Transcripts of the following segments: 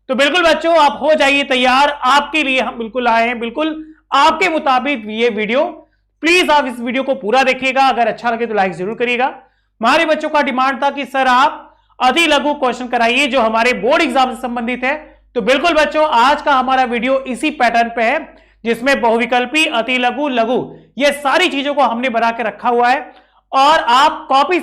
तो बिल्कुल बच्चों आप हो जाइए तैयार, आपके लिए हम बिल्कुल आए हैं, बिल्कुल आपके मुताबिक ये वीडियो। प्लीज आप इस वीडियो को पूरा देखिएगा, अगर अच्छा लगे तो लाइक जरूर करिएगा। हमारे बच्चों का डिमांड था कि सर आप अति लघु क्वेश्चन कराइए जो हमारे बोर्ड एग्जाम से संबंधित है। तो बिल्कुल बच्चों आज का हमारा वीडियो इसी पैटर्न पे है, जिसमें बहुविकल्पी, अति लघु, लघु, ये सारी चीजों को हमने बना के रखा हुआ है। और आप कॉपी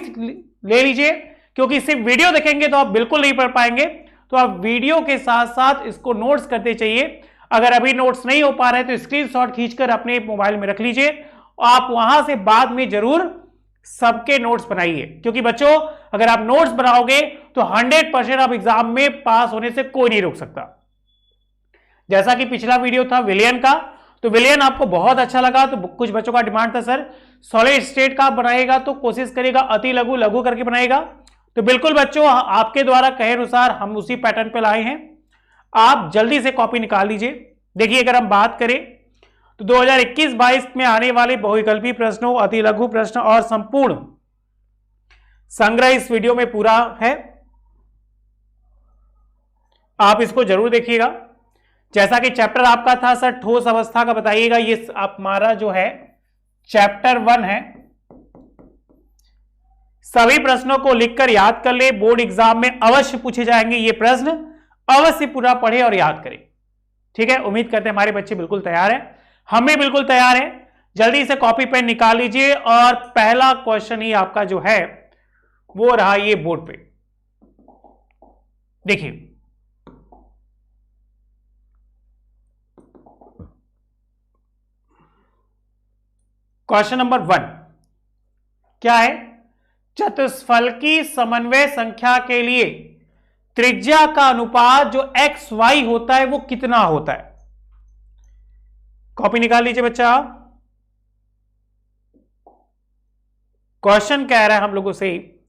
ले लीजिए, क्योंकि सिर्फ वीडियो देखेंगे तो आप बिल्कुल नहीं पढ़ पाएंगे। तो आप वीडियो के साथ साथ इसको नोट्स करते चाहिए। अगर अभी नोट्स नहीं हो पा रहे तो स्क्रीनशॉट खींचकर अपने मोबाइल में रख लीजिए, आप वहां से बाद में जरूर सबके नोट्स बनाइए। क्योंकि बच्चों अगर आप नोट्स बनाओगे तो 100% आप एग्जाम में पास होने से कोई नहीं रोक सकता। जैसा कि पिछला वीडियो था विलियन का, तो विलियन आपको बहुत अच्छा लगा, तो कुछ बच्चों का डिमांड था सर सॉलिड स्टेट का बनाएगा तो कोशिश करेगा अति लघु लघु करके बनाएगा। तो बिल्कुल बच्चों आपके द्वारा कहे अनुसार हम उसी पैटर्न पे लाए हैं। आप जल्दी से कॉपी निकाल लीजिए। देखिए अगर हम बात करें तो 2021-22 में आने वाले बहुविकल्पी प्रश्नों, अति लघु प्रश्न और संपूर्ण संग्रह इस वीडियो में पूरा है, आप इसको जरूर देखिएगा। जैसा कि चैप्टर आपका था सर ठोस अवस्था का बताइएगा, ये हमारा जो है चैप्टर 1 है। सभी प्रश्नों को लिखकर याद कर ले, बोर्ड एग्जाम में अवश्य पूछे जाएंगे ये प्रश्न, अवश्य पूरा पढ़े और याद करें। ठीक है, उम्मीद करते हैं हमारे बच्चे बिल्कुल तैयार हैं, हम भी बिल्कुल तैयार हैं। जल्दी से कॉपी पेन निकाल लीजिए और पहला क्वेश्चन ही आपका जो है वो रहा ये बोर्ड पे। देखिए क्वेश्चन नंबर 1 क्या है? चतुष्फलकी समन्वय संख्या के लिए त्रिज्या का अनुपात जो एक्स वाई होता है वो कितना होता है? कॉपी निकाल लीजिए बच्चा। क्वेश्चन कह रहा है हम लोगों से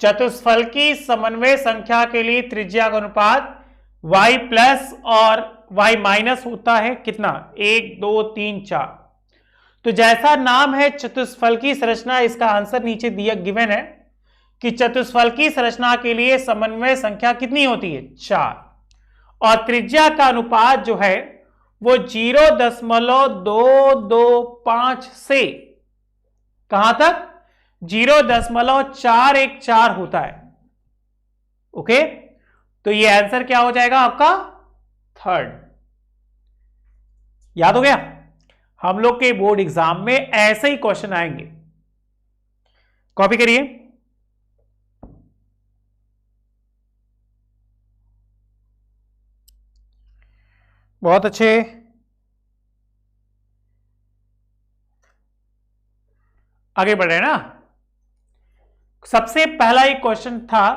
चतुष्फलकी समन्वय संख्या के लिए त्रिज्या का अनुपात y प्लस और y माइनस होता है कितना? 1 2 3 4। तो जैसा नाम है चतुष्फलकी संरचना, इसका आंसर नीचे दिया गिवन है कि चतुष्फलकी संरचना के लिए समन्वय संख्या कितनी होती है? 4। और त्रिज्या का अनुपात जो है वो 0.225 से कहां तक? 0.414 होता है। ओके, तो ये आंसर क्या हो जाएगा आपका? 3rd। याद हो गया? हम लोग के बोर्ड एग्जाम में ऐसे ही क्वेश्चन आएंगे, कॉपी करिए। बहुत अच्छे, आगे बढ़ रहे हैं ना। सबसे पहला एक क्वेश्चन था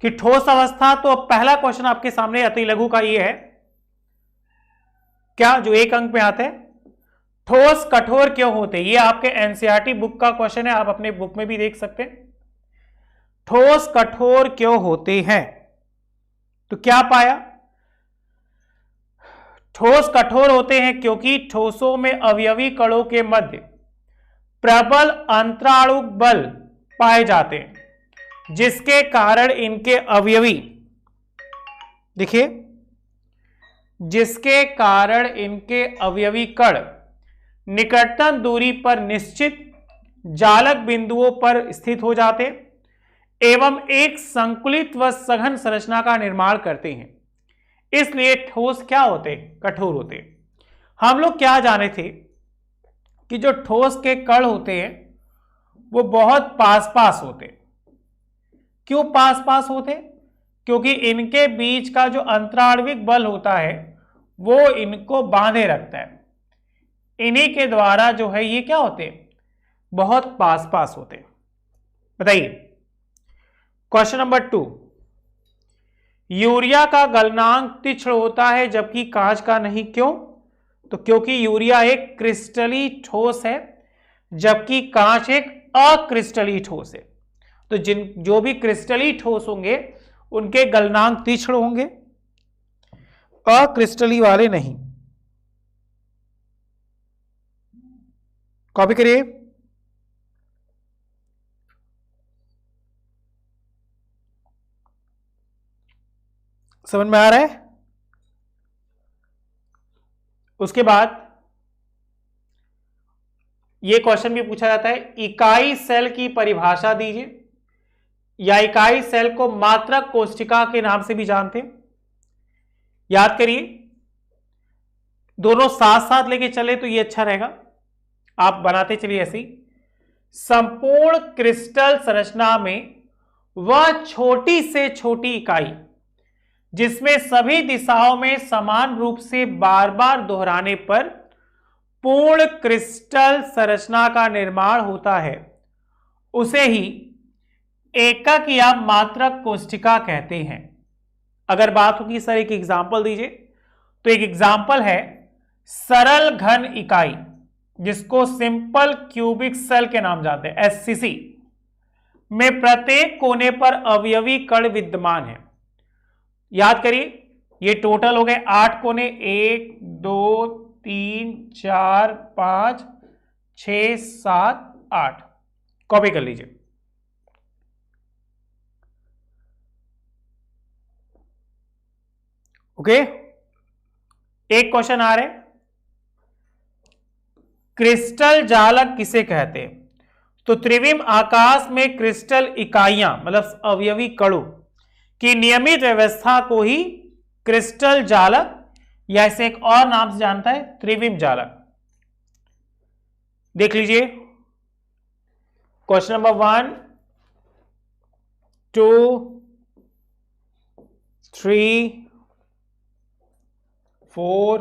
कि ठोस अवस्था, तो पहला क्वेश्चन आपके सामने अति लघु का ये है क्या, जो 1 अंक में आता है, ठोस कठोर क्यों होते? ये आपके एनसीईआरटी बुक का क्वेश्चन है, आप अपने बुक में भी देख सकते हैं। ठोस कठोर क्यों होते हैं? तो क्या पाया? ठोस कठोर होते हैं क्योंकि ठोसों में अवयवी कणों के मध्य प्रबल अंतराणु बल पाए जाते हैं, जिसके कारण इनके अवयवी, देखिए, जिसके कारण इनके अवयवी कण निकटतम दूरी पर निश्चित जालक बिंदुओं पर स्थित हो जाते एवं एक संकुलित व सघन संरचना का निर्माण करते हैं। इसलिए ठोस क्या होते हैं? कठोर होते हैं। हम लोग क्या जाने थे कि जो ठोस के कण होते हैं वो बहुत पास पास होते हैं। क्यों पास पास होते? क्योंकि इनके बीच का जो अंतराण्विक बल होता है वो इनको बांधे रखता है। इन्हीं के द्वारा जो है ये क्या होते हैं? बहुत पास पास होते हैं। बताइए क्वेश्चन नंबर 2, यूरिया का गलनांक तीक्ष्ण होता है जबकि कांच का नहीं, क्यों? तो क्योंकि यूरिया एक क्रिस्टली ठोस है जबकि कांच एक अक्रिस्टली ठोस है। तो जो भी क्रिस्टली ठोस होंगे उनके गलनांक तीक्ष्ण होंगे, अक्रिस्टली वाले नहीं। कॉपी करिए। समझ में आ रहा है? उसके बाद यह क्वेश्चन भी पूछा जाता है, इकाई सेल की परिभाषा दीजिए, या इकाई सेल को मात्रक कोशिका के नाम से भी जानते हैं। याद करिए, दोनों साथ साथ लेके चले तो ये अच्छा रहेगा, आप बनाते चलिए ऐसे ही। संपूर्ण क्रिस्टल संरचना में वह छोटी से छोटी इकाई जिसमें सभी दिशाओं में समान रूप से बार बार दोहराने पर पूर्ण क्रिस्टल संरचना का निर्माण होता है, उसे ही एकक या मात्रक कोशिका कहते हैं। अगर बात होगी सर एक एग्जाम्पल दीजिए, तो एक एग्जाम्पल है सरल घन इकाई, जिसको सिंपल क्यूबिक सेल के नाम जानते हैं, एससीसी, में प्रत्येक कोने पर अवयवी कण विद्यमान है। याद करिए, ये टोटल हो गए 8 कोने, 1 2 3 4 5 6 7 8। कॉपी कर लीजिए। ओके, एक क्वेश्चन आ रहा है, क्रिस्टल जालक किसे कहते हैं? तो त्रिविम आकाश में क्रिस्टल इकाइयां मतलब अवयवी कणों की नियमित व्यवस्था को ही क्रिस्टल जालक, या इसे एक और नाम से जानता है त्रिविम जालक। देख लीजिए, क्वेश्चन नंबर 1 2 3 4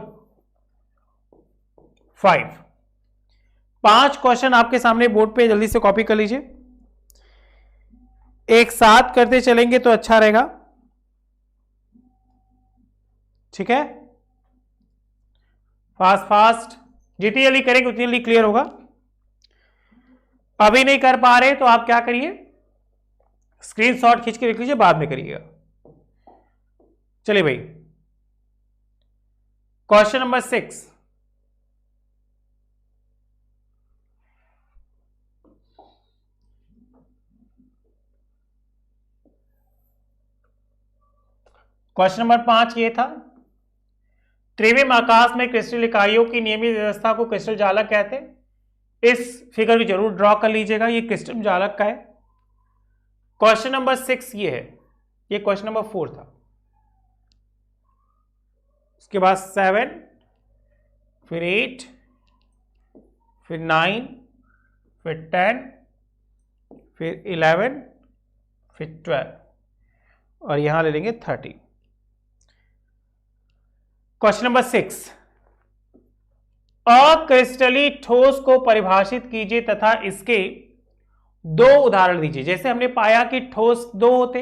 5 5 क्वेश्चन आपके सामने बोर्ड पे, जल्दी से कॉपी कर लीजिए। एक साथ करते चलेंगे तो अच्छा रहेगा, ठीक है? फास्ट फास्ट, जितनी जल्दी करेंगे उतनी जल्दी क्लियर होगा। अभी नहीं कर पा रहे तो आप क्या करिए, स्क्रीनशॉट खींच के रख लीजिए, बाद में करिएगा। चलिए भाई, क्वेश्चन नंबर 6, क्वेश्चन नंबर 5 ये था, त्रिविम आकाश में क्रिस्टल इकाइयों की नियमित व्यवस्था को क्रिस्टल जालक कहते हैं। इस फिगर को जरूर ड्रॉ कर लीजिएगा, ये क्रिस्टल जालक का है। क्वेश्चन नंबर 6 ये है, ये क्वेश्चन नंबर 4 था। उसके बाद 7, फिर 8, फिर 9, फिर 10, फिर 11, फिर 12, और यहां ले लेंगे 30। क्वेश्चन नंबर 6, अक्रिस्टलीय ठोस को परिभाषित कीजिए तथा इसके 2 उदाहरण दीजिए। जैसे हमने पाया कि ठोस 2 होते,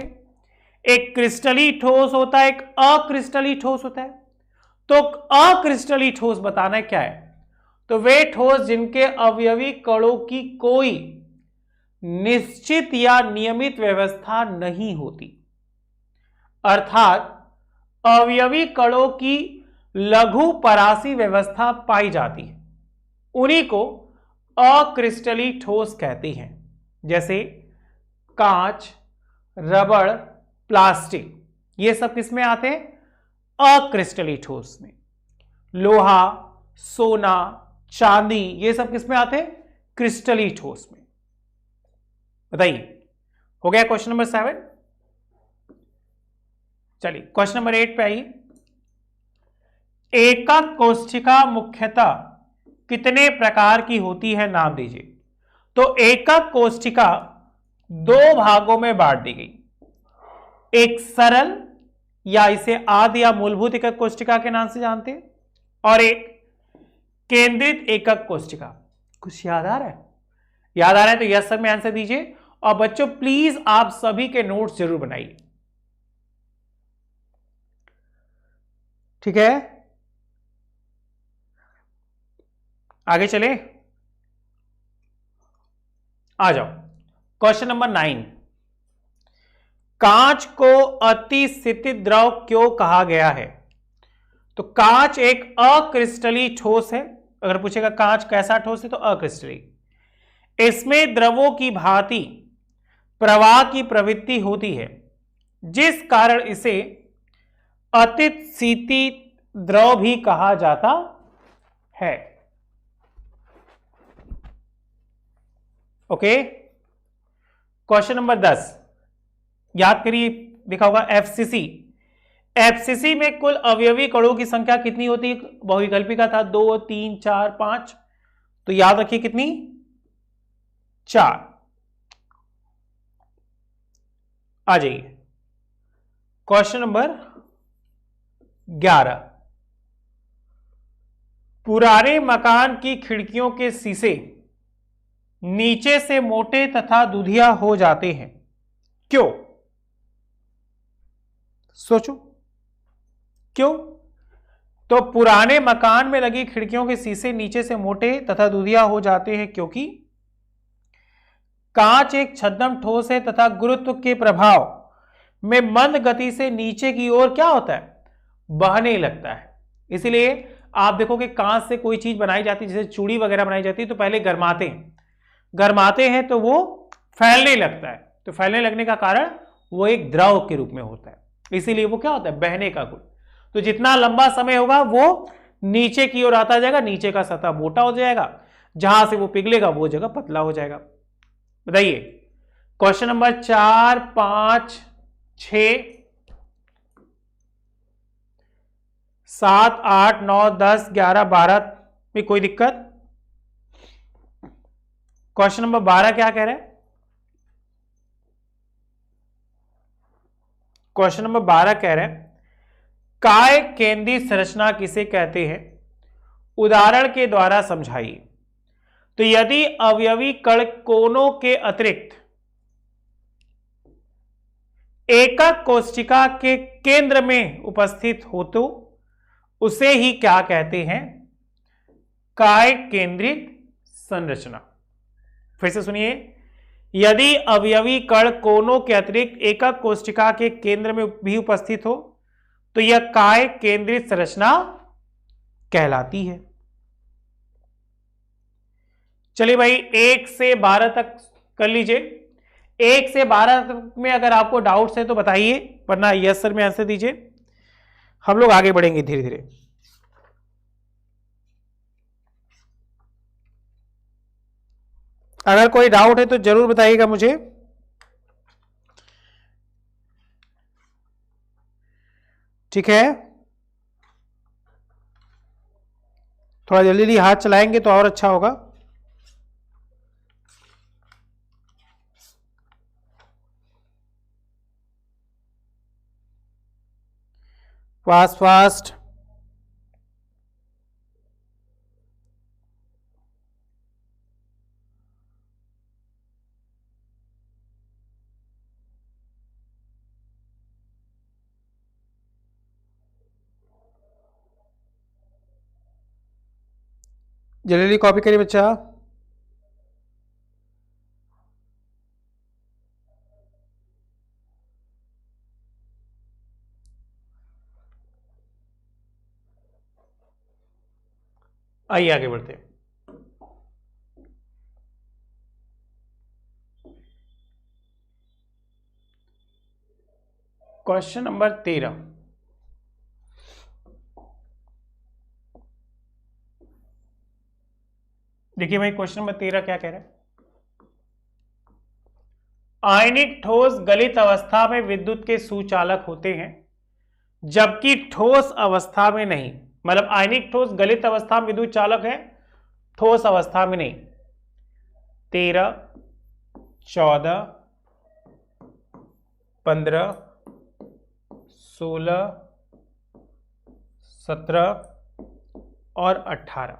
एक क्रिस्टलीय ठोस होता है, एक अक्रिस्टलीय ठोस होता है। तो अक्रिस्टलीय ठोस बताना क्या है? तो वे ठोस जिनके अवयवी कणों की कोई निश्चित या नियमित व्यवस्था नहीं होती, अर्थात अवयवी कणों की लघु परासी व्यवस्था पाई जाती है, उन्हीं को अक्रिस्टलीय ठोस कहते हैं। जैसे कांच, रबड़, प्लास्टिक, ये सब किस में आते हैं? अक्रिस्टलीय ठोस में। लोहा, सोना, चांदी, ये सब किस में आते हैं? क्रिस्टलीय ठोस में। बताइए, हो गया क्वेश्चन नंबर 7। चलिए क्वेश्चन नंबर 8 पे आइए। एकक कोशिका मुख्यतः कितने प्रकार की होती है, नाम दीजिए। तो एकक कोशिका 2 भागों में बांट दी गई, एक सरल या इसे आदि या मूलभूत एकक कोशिका के नाम से जानते हैं, और एक केंद्रित एकक कोशिका। कुछ याद आ रहा है? याद आ रहा है तो यस सर में आंसर दीजिए। और बच्चों प्लीज आप सभी के नोट्स जरूर बनाइए, ठीक है? आगे चले, आ जाओ। क्वेश्चन नंबर 9, कांच को अतिस्थितिज द्रव क्यों कहा गया है? तो कांच एक अक्रिस्टलीय ठोस है। अगर पूछेगा कांच कैसा ठोस है, तो अक्रिस्टलीय। इसमें द्रवों की भांति प्रवाह की प्रवृत्ति होती है, जिस कारण इसे अतित शीतित द्रव भी कहा जाता है। ओके, क्वेश्चन नंबर 10 याद करिए, देखा होगा एफसीसी। एफसीसी में कुल अवयवी कणों की संख्या कितनी होती है? बहुविकल्पिका था 2 3 4 5, तो याद रखिए कितनी? 4। आ जाइए क्वेश्चन नंबर 11। पुराने मकान की खिड़कियों के शीशे नीचे से मोटे तथा दुधिया हो जाते हैं, क्यों? सोचो क्यों? तो पुराने मकान में लगी खिड़कियों के शीशे नीचे से मोटे तथा दुधिया हो जाते हैं क्योंकि कांच एक छद्म ठोस है तथा गुरुत्व के प्रभाव में मंद गति से नीचे की ओर क्या होता है? बहने लगता है। इसलिए आप देखोगे कांच से कोई चीज बनाई जाती है, जैसे चूड़ी वगैरह बनाई जाती है, तो पहले गरमाते हैं तो वो फैलने लगता है। तो फैलने लगने का कारण वो एक द्रव के रूप में होता है, इसीलिए वो क्या होता है? बहने का गुण। तो जितना लंबा समय होगा वो नीचे की ओर आता जाएगा, नीचे का सतह मोटा हो जाएगा, जहां से वो पिघलेगा वो जगह पतला हो जाएगा। बताइए क्वेश्चन नंबर 4 5 6 7 8 9 10 11 12 में कोई दिक्कत? क्वेश्चन नंबर 12 क्या कह रहा है? क्वेश्चन नंबर 12 कह रहे हैं काय केंद्रीय संरचना किसे कहते हैं? उदाहरण के द्वारा समझाइए। तो यदि अवयवी कण कोनों के अतिरिक्त एकक कोशिका के केंद्र में उपस्थित हो तो उसे ही क्या कहते हैं? काय केंद्रित संरचना। फिर से सुनिए, यदि अवयवी कण कोनों के अतिरिक्त एकक कोशिका के केंद्र में भी उपस्थित हो तो यह काय केंद्रित संरचना कहलाती है। चलिए भाई 1 से 12 तक कर लीजिए। 1 से 12 तक में अगर आपको डाउट्स है तो बताइए, वरना यस सर में आंसर दीजिए। हम लोग आगे बढ़ेंगे धीरे धीरे। अगर कोई डाउट है तो जरूर बताइएगा मुझे। ठीक है, थोड़ा जल्दी जल्दी हाथ चलाएंगे तो और अच्छा होगा। Fast fast. जल्दी जल्दी कॉपी करिए बच्चा। आइए आगे बढ़ते हैं। Question number 13। देखिए भाई क्वेश्चन नंबर 13 क्या कह रहा है? आयनिक ठोस गलित अवस्था में विद्युत के सुचालक होते हैं जबकि ठोस अवस्था में नहीं। मतलब आयनिक ठोस गलित अवस्था में विद्युत चालक है, ठोस अवस्था में नहीं। 13 14 15 16 17 और 18।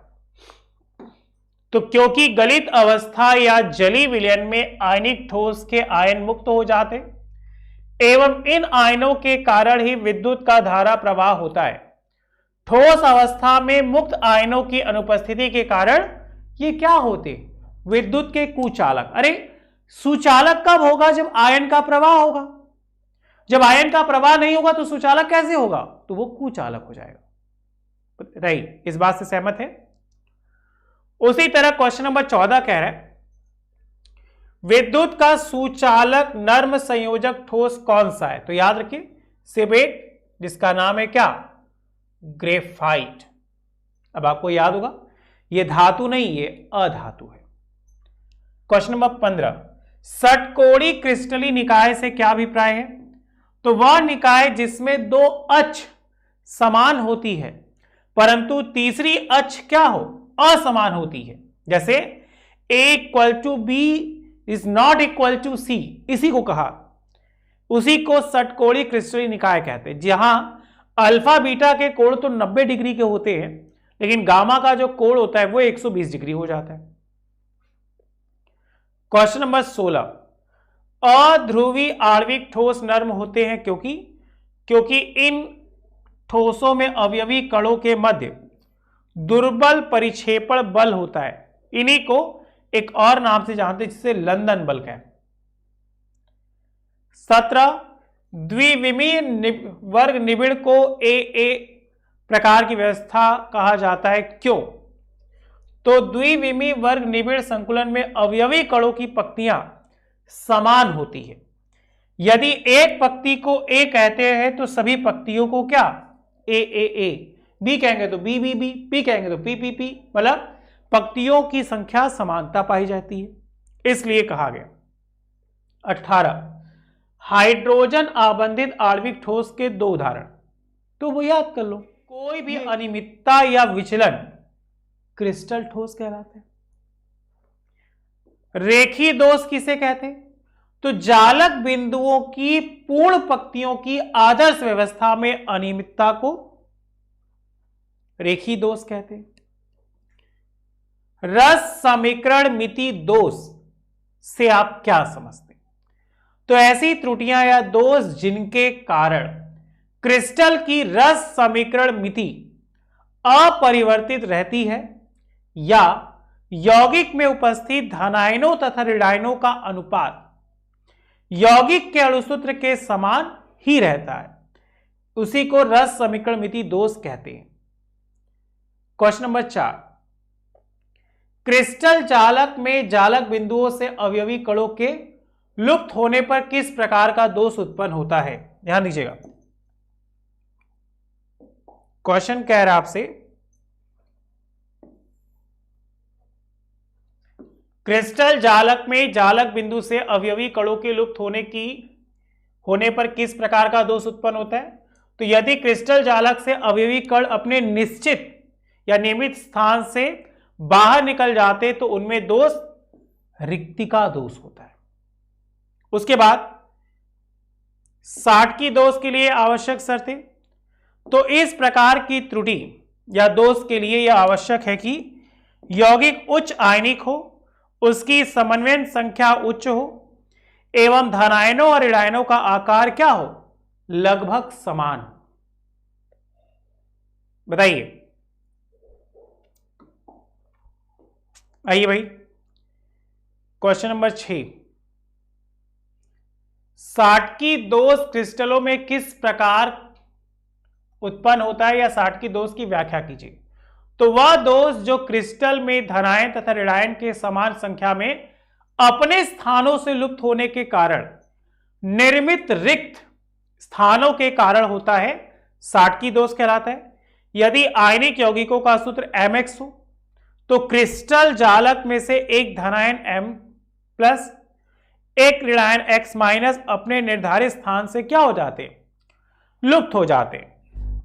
तो क्योंकि गलित अवस्था या जलीय विलयन में आयनिक ठोस के आयन मुक्त हो जाते एवं इन आयनों के कारण ही विद्युत का धारा प्रवाह होता है, ठोस अवस्था में मुक्त आयनों की अनुपस्थिति के कारण ये क्या होते? विद्युत के कुचालक। अरे सुचालक कब होगा? जब आयन का प्रवाह होगा। जब आयन का प्रवाह नहीं होगा तो सुचालक कैसे होगा? तो वो कुचालक हो जाएगा। राइट, इस बात से सहमत है? उसी तरह क्वेश्चन नंबर 14 कह रहा है विद्युत का सुचालक नर्म संयोजक ठोस कौन सा है? तो याद रखिए सिबेट, जिसका नाम है क्या, ग्रेफाइट। अब आपको याद होगा ये धातु नहीं, ये अधातु है। क्वेश्चन नंबर 15, षटकोणीय क्रिस्टलीय निकाय से क्या अभिप्राय है? तो वह निकाय जिसमें दो अक्ष समान होती है परंतु तीसरी अक्ष क्या हो, असमान होती है। जैसे A equal to B is not equal to C, इसी को कहा, उसी को षटकोणीय क्रिस्टलीय निकाय कहते हैं। जहां अल्फा बीटा के कोण तो 90 डिग्री के होते हैं, लेकिन गामा का जो कोण होता है वो 120 डिग्री हो जाता है। क्वेश्चन नंबर 16, अध्रुवी आणविक ठोस नर्म होते हैं क्योंकि इन ठोसों में अवयवी कणों के मध्य दुर्बल परिक्षेपण बल होता है। इन्हीं को एक और नाम से जानते हैं जिसे लंदन बल कहते हैं। 17, द्विविमीय वर्ग निबिड़ को ए प्रकार की व्यवस्था कहा जाता है, क्यों? तो द्विविमीय वर्ग निबिड़ संकुलन में अवयवी कणों की पंक्तियां समान होती है। यदि एक पंक्ति को ए कहते हैं तो सभी पंक्तियों को क्या, ए, बी कहेंगे तो बी, पी कहेंगे तो पी, मतलब पंक्तियों की संख्या समानता पाई जाती है, इसलिए कहा गया। 18, हाइड्रोजन आबंधित आणविक ठोस के दो उदाहरण, तो वो याद कर लो। कोई भी अनियमितता या विचलन क्रिस्टल ठोस कहलाते हैं। रेखीय दोष किसे कहते हैं? तो जालक बिंदुओं की पूर्ण पंक्तियों की आदर्श व्यवस्था में अनियमितता को रेखीय दोष कहते हैं। रस समीकरण मिति दोष से आप क्या समझते हैं? तो ऐसी त्रुटियां या दोष जिनके कारण क्रिस्टल की रस समीकरण मिति अपरिवर्तित रहती है या यौगिक में उपस्थित धनायनों तथा ऋणायनों का अनुपात यौगिक के अणुसूत्र के समान ही रहता है, उसी को रस समीकरण मिति दोष कहते हैं। क्वेश्चन नंबर 4, क्रिस्टल जालक में जालक बिंदुओं से अवयवी कणों के लुप्त होने पर किस प्रकार का दोष उत्पन्न होता है? ध्यान दीजिएगा, क्वेश्चन कह रहा है आपसे, क्रिस्टल जालक में जालक बिंदु से अवयवी कणों के लुप्त होने पर किस प्रकार का दोष उत्पन्न होता है? तो यदि क्रिस्टल जालक से अवयवी कण अपने निश्चित या नियमित स्थान से बाहर निकल जाते तो उनमें दोष रिक्तिका दोष होता है। उसके बाद साटकी दोष के लिए आवश्यक शर्तें, तो इस प्रकार की त्रुटि या दोष के लिए यह आवश्यक है कि यौगिक उच्च आयनिक हो, उसकी समन्वयन संख्या उच्च हो एवं धनायनों और ऋणायनों का आकार क्या हो, लगभग समान हो। बताइए, आइए भाई, क्वेश्चन नंबर 6, साटकी दोष क्रिस्टलों में किस प्रकार उत्पन्न होता है या साटकी दोष की व्याख्या कीजिए। तो वह दोष जो क्रिस्टल में धनायन तथा ऋणायन के समान संख्या में अपने स्थानों से लुप्त होने के कारण निर्मित रिक्त स्थानों के कारण होता है, साटकी दोष कहलाता है। यदि आयनिक यौगिकों का सूत्र mx हो तो क्रिस्टल जालक में से एक धनायन m प्लस एक ऋणायन x माइनस अपने निर्धारित स्थान से क्या हो जाते, लुप्त हो जाते,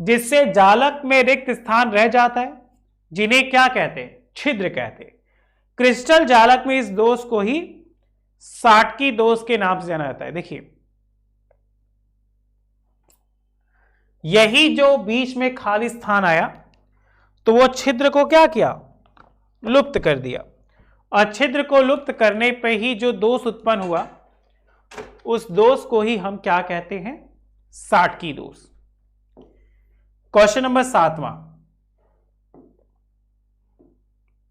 जिससे जालक में रिक्त स्थान रह जाता है, जिन्हें क्या कहते हैं, छिद्र कहते हैं। क्रिस्टल जालक में इस दोष को ही साटकी दोष के नाम से जाना जाता है। देखिए, यही जो बीच में खाली स्थान आया तो वो छिद्र को क्या किया, लुप्त कर दिया, और छिद्र को लुप्त करने पर ही जो दोष उत्पन्न हुआ उस दोष को ही हम क्या कहते हैं, साटकी दोष। क्वेश्चन नंबर 7वां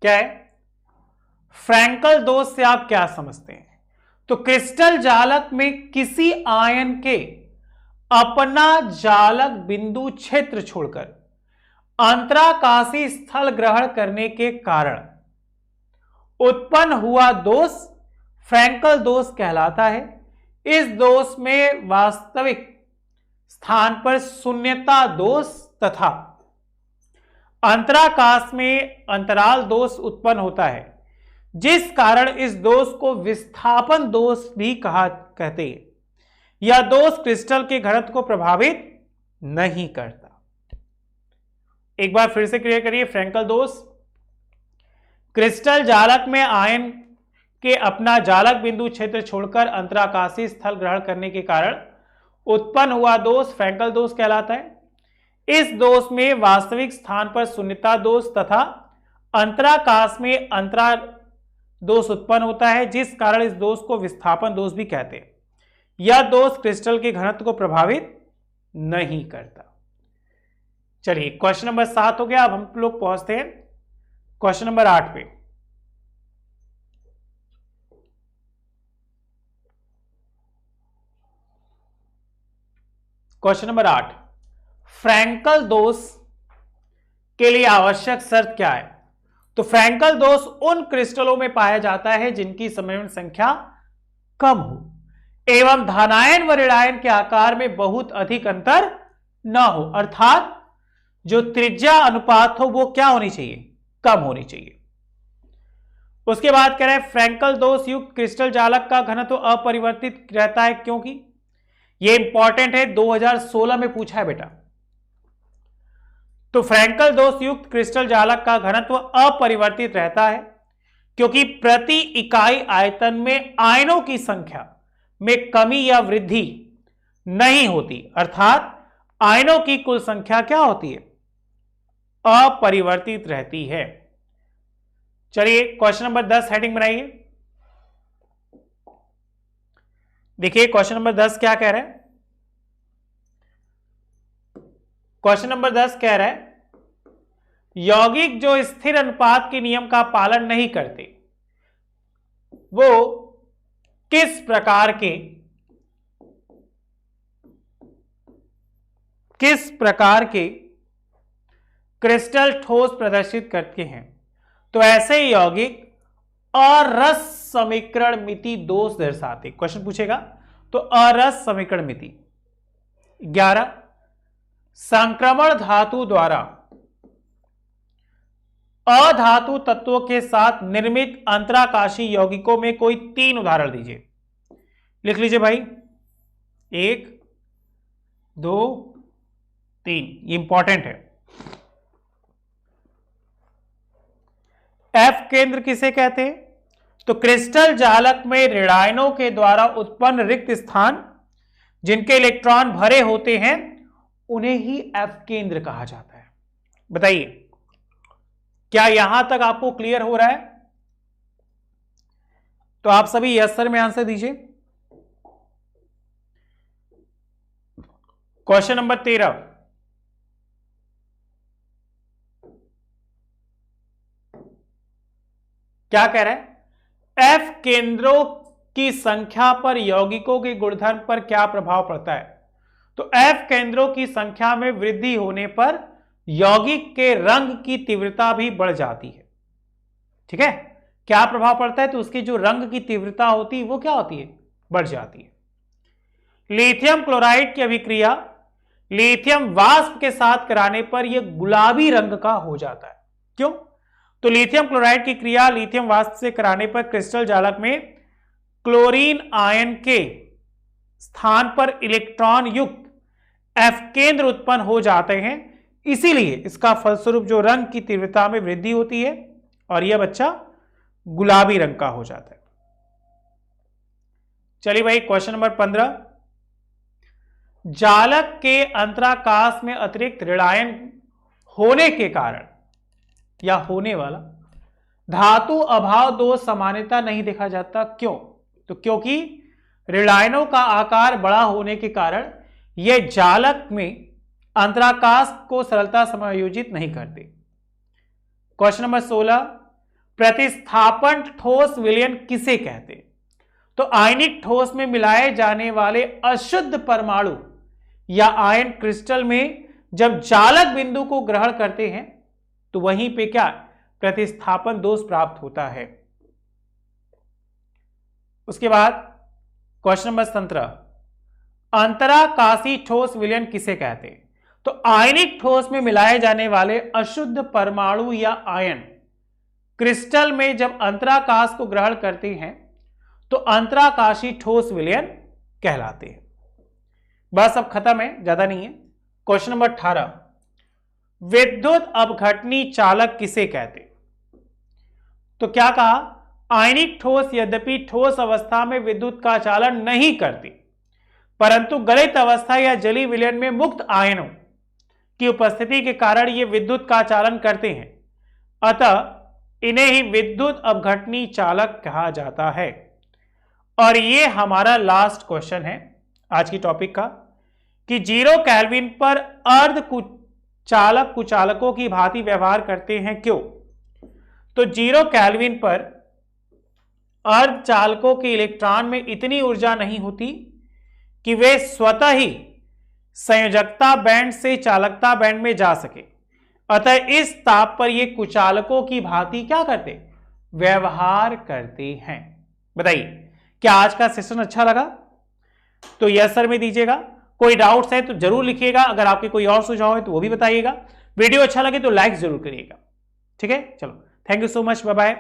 क्या है, फ्रैंकल दोष से आप क्या समझते हैं? तो क्रिस्टल जालक में किसी आयन के अपना जालक बिंदु क्षेत्र छोड़कर अंतराकाशी स्थल ग्रहण करने के कारण उत्पन्न हुआ दोष फ्रैंकल दोष कहलाता है। इस दोष में वास्तविक स्थान पर शून्यता दोष तथा अंतराकाश में अंतराल दोष उत्पन्न होता है, जिस कारण इस दोष को विस्थापन दोष भी कहते हैं। यह दोष क्रिस्टल के घनत्व को प्रभावित नहीं करता। एक बार फिर से क्लियर करिए, फ्रैंकल दोष, क्रिस्टल जालक में आयन के अपना जालक बिंदु क्षेत्र छोड़कर अंतराकाशीय स्थल ग्रहण करने के कारण उत्पन्न हुआ दोष फ्रैंकल दोष कहलाता है। इस दोष में वास्तविक स्थान पर शून्यता दोष तथा अंतराकाश में अंतराल दोष उत्पन्न होता है, जिस कारण इस दोष को विस्थापन दोष भी कहते हैं। यह दोष क्रिस्टल के घनत्व को प्रभावित नहीं करता। चलिए, क्वेश्चन नंबर 7 हो गया। अब हम लोग पहुंचते हैं क्वेश्चन नंबर 8 पे। क्वेश्चन नंबर 8, फ्रैंकल दोष के लिए आवश्यक शर्त क्या है? तो फ्रैंकल दोष उन क्रिस्टलों में पाया जाता है जिनकी समन्वय संख्या कम हो एवं धनायन व ऋणायन के आकार में बहुत अधिक अंतर न हो, अर्थात जो त्रिज्या अनुपात हो वो क्या होनी चाहिए? कम होनी चाहिए। उसके बाद कह रहे हैं फ्रैंकल दोष युक्त क्रिस्टल जालक का घनत्व अपरिवर्तित रहता है, क्योंकि ये इंपॉर्टेंट है, 2016 में पूछा है बेटा। तो फ्रैंकल दोष युक्त क्रिस्टल जालक का घनत्व अपरिवर्तित रहता है क्योंकि प्रति इकाई आयतन में आयनों की संख्या में कमी या वृद्धि नहीं होती, अर्थात आयनों की कुल संख्या क्या होती है? अपरिवर्तित रहती है। चलिए, क्वेश्चन नंबर 10 हेडिंग बनाइए। देखिए क्वेश्चन नंबर 10 क्या कह रहा है। क्वेश्चन नंबर 10 कह रहा है यौगिक जो स्थिर अनुपात के नियम का पालन नहीं करते वो किस प्रकार के क्रिस्टल ठोस प्रदर्शित करते हैं? तो ऐसे यौगिक अरस समीकरण मिति दोष दर्शाते। क्वेश्चन पूछेगा तो अरस समीकरण मिति। 11, संक्रमण धातु द्वारा अधातु तत्वों के साथ निर्मित अंतराकाशी यौगिकों में कोई 3 उदाहरण दीजिए। लिख लीजिए भाई, 1, 2, 3, इंपॉर्टेंट है। एफ केंद्र किसे कहते हैं? तो क्रिस्टल जालक में ऋणायनों के द्वारा उत्पन्न रिक्त स्थान जिनके इलेक्ट्रॉन भरे होते हैं उन्हें ही एफ केंद्र कहा जाता है। बताइए, क्या यहां तक आपको क्लियर हो रहा है? तो आप सभी यस सर में आंसर दीजिए। क्वेश्चन नंबर 13, क्या कह रहा है? एफ केंद्रों की संख्या पर यौगिकों के गुणधर्म पर क्या प्रभाव पड़ता है? तो एफ केंद्रों की संख्या में वृद्धि होने पर यौगिक के रंग की तीव्रता भी बढ़ जाती है। ठीक है, क्या प्रभाव पड़ता है? तो उसकी जो रंग की तीव्रता होती है वो क्या होती है? बढ़ जाती है। लिथियम क्लोराइड की अभिक्रिया लिथियम वाष्प के साथ कराने पर यह गुलाबी रंग का हो जाता है। क्यों? तो लिथियम क्लोराइड की क्रिया लिथियम वाष्प से कराने पर क्रिस्टल जालक में क्लोरीन आयन के स्थान पर इलेक्ट्रॉन युक्त एफ केंद्र उत्पन्न हो जाते हैं, इसीलिए इसका फलस्वरूप जो रंग की तीव्रता में वृद्धि होती है और यह बच्चा गुलाबी रंग का हो जाता है। चलिए भाई, क्वेश्चन नंबर 15, जालक के अंतराकाश में अतिरिक्त ऋणायन होने के कारण या होने वाला धातु अभाव दोष सामान्यता नहीं देखा जाता। क्यों? तो क्योंकि ऋणायनों का आकार बड़ा होने के कारण यह जालक में अंतराकाश को सरलता समायोजित नहीं करते। क्वेश्चन नंबर 16, प्रतिस्थापन ठोस विलयन किसे कहते? तो आयनिक ठोस में मिलाए जाने वाले अशुद्ध परमाणु या आयन क्रिस्टल में जब जालक बिंदु को ग्रहण करते हैं तो वहीं पे क्या प्रतिस्थापन दोष प्राप्त होता है। उसके बाद क्वेश्चन नंबर 17, अंतराकाशी ठोस विलयन किसे कहते हैं? तो आयनिक ठोस में मिलाए जाने वाले अशुद्ध परमाणु या आयन क्रिस्टल में जब अंतराकाश को ग्रहण करते हैं तो अंतराकाशी ठोस विलयन कहलाते हैं। बस अब खत्म है, ज्यादा नहीं है। क्वेश्चन नंबर 18, विद्युत अपघटनी चालक किसे कहते हैं? तो क्या कहा? आयनिक ठोस यद्यपि ठोस अवस्था में विद्युत का चालन नहीं करती, परंतु गलित अवस्था या जलीय विलयन में मुक्त आयनों की उपस्थिति के कारण ये विद्युत का चालन करते हैं, अतः इन्हें ही विद्युत अपघटनी चालक कहा जाता है। और ये हमारा लास्ट क्वेश्चन है आज की टॉपिक का कि 0 केल्विन पर अर्ध चालक कुचालकों की भांति व्यवहार करते हैं, क्यों? तो 0 केल्विन पर अर्ध चालकों के इलेक्ट्रॉन में इतनी ऊर्जा नहीं होती कि वे स्वतः ही संयोजकता बैंड से चालकता बैंड में जा सके, अतः इस ताप पर ये कुचालकों की भांति क्या करते? व्यवहार करते हैं। बताइए, क्या आज का सेशन अच्छा लगा? तो यस सर में दीजिएगा। कोई डाउट्स है तो जरूर लिखिएगा। अगर आपके कोई और सुझाव है तो वो भी बताइएगा। वीडियो अच्छा लगे तो लाइक जरूर करिएगा। ठीक है, चलो, thank you so much, bye bye.